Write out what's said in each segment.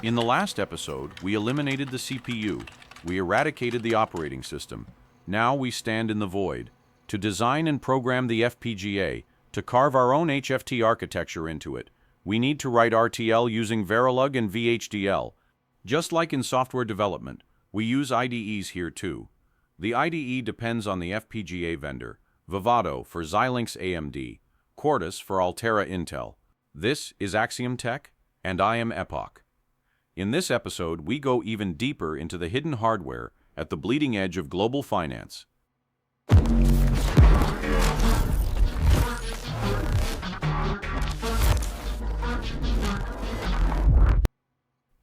In the last episode, we eliminated the CPU. We eradicated the operating system. Now we stand in the void. To design and program the FPGA, to carve our own HFT architecture into it, we need to write RTL using Verilog and VHDL. Just like in software development, we use IDEs here too. The IDE depends on the FPGA vendor, Vivado for Xilinx AMD, Quartus for Altera Intel. This is Axiom Tech, and I am Epoch. In this episode, we go even deeper into the hidden hardware at the bleeding edge of global finance.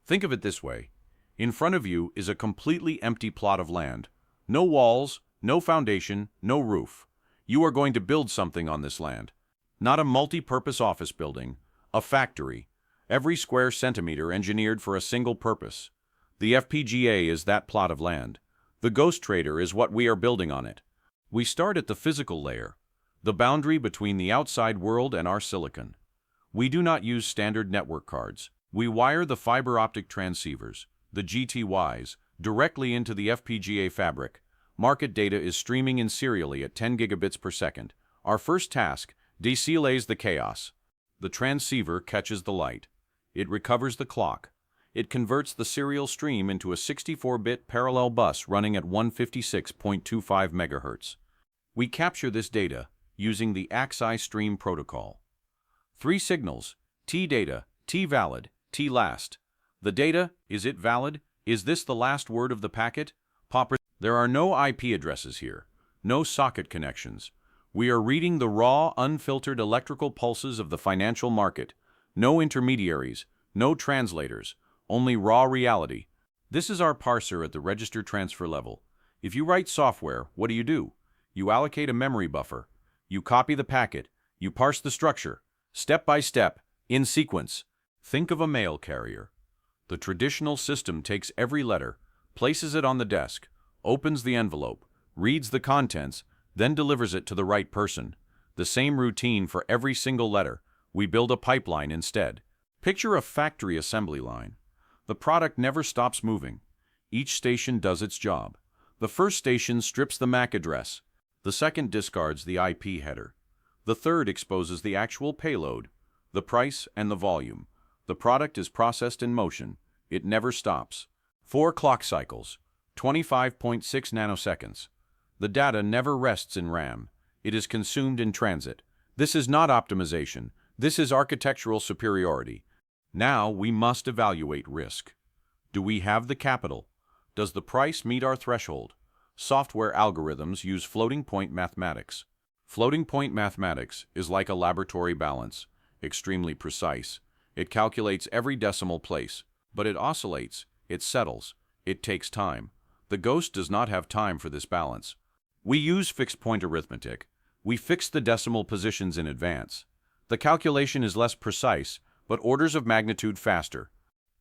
Think of it this way. In front of you is a completely empty plot of land. No walls, no foundation, no roof. You are going to build something on this land. Not a multi-purpose office building, a factory. Every square centimeter engineered for a single purpose. The FPGA is that plot of land. The Ghost Trader is what we are building on it. We start at the physical layer, the boundary between the outside world and our silicon. We do not use standard network cards. We wire the fiber optic transceivers, the GTYs, directly into the FPGA fabric. Market data is streaming in serially at 10 gigabits per second. Our first task, deserialize the chaos. The transceiver catches the light. It recovers the clock. It converts the serial stream into a 64-bit parallel bus running at 156.25 MHz. We capture this data using the Axiom stream protocol. 3 signals: T data, T valid, T last. The data, is it valid? Is this the last word of the packet? There are no IP addresses here, no socket connections. We are reading the raw, unfiltered electrical pulses of the financial market. No intermediaries, no translators, only raw reality. This is our parser at the register transfer level. If you write software, what do? You allocate a memory buffer. You copy the packet. You parse the structure, step by step, in sequence. Think of a mail carrier. The traditional system takes every letter, places it on the desk, opens the envelope, reads the contents, then delivers it to the right person. The same routine for every single letter. We build a pipeline instead. Picture a factory assembly line. The product never stops moving. Each station does its job. The first station strips the MAC address. The second discards the IP header. The third exposes the actual payload, the price, and the volume. The product is processed in motion. It never stops. 4 clock cycles, 25.6 nanoseconds. The data never rests in RAM. It is consumed in transit. This is not optimization. This is architectural superiority. Now we must evaluate risk. Do we have the capital? Does the price meet our threshold? Software algorithms use floating point mathematics. Floating point mathematics is like a laboratory balance, extremely precise. It calculates every decimal place, but it oscillates, it settles, it takes time. The Ghost does not have time for this balance. We use fixed point arithmetic. We fix the decimal positions in advance. The calculation is less precise, but orders of magnitude faster.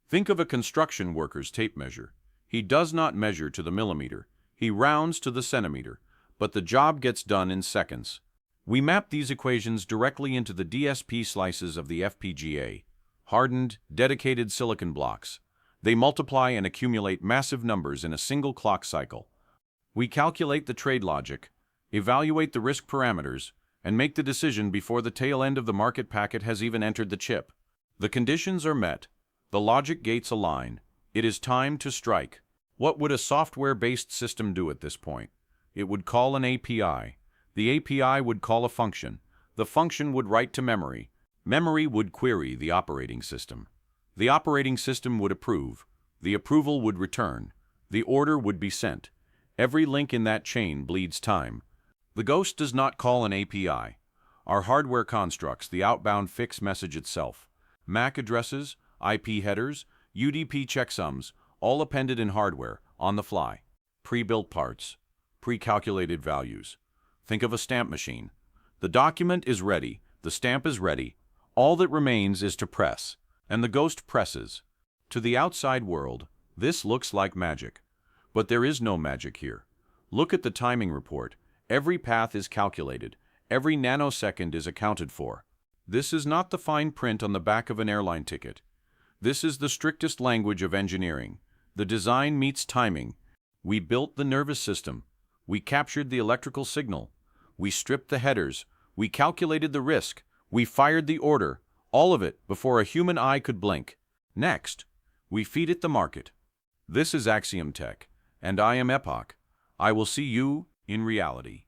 Think of a construction worker's tape measure. He does not measure to the millimeter. He rounds to the centimeter, but the job gets done in seconds. We map these equations directly into the DSP slices of the FPGA, hardened, dedicated silicon blocks. They multiply and accumulate massive numbers in a single clock cycle. We calculate the trade logic, evaluate the risk parameters, and make the decision before the tail end of the market packet has even entered the chip. The conditions are met. The logic gates align. It is time to strike. What would a software-based system do at this point? It would call an API. The API would call a function. The function would write to memory. Memory would query the operating system. The operating system would approve. The approval would return. The order would be sent. Every link in that chain bleeds time. The Ghost does not call an API. Our hardware constructs the outbound fix message itself. MAC addresses, IP headers, UDP checksums, all appended in hardware, on the fly. Pre-built parts, pre-calculated values. Think of a stamp machine. The document is ready, the stamp is ready. All that remains is to press, and the Ghost presses. To the outside world, this looks like magic. But there is no magic here. Look at the timing report. Every path is calculated. Every nanosecond is accounted for. This is not the fine print on the back of an airline ticket. This is the strictest language of engineering. The design meets timing. We built the nervous system. We captured the electrical signal. We stripped the headers. We calculated the risk. We fired the order. All of it before a human eye could blink. Next, we feed it the market. This is Axiom Tech, and I am Epoch. I will see you in reality.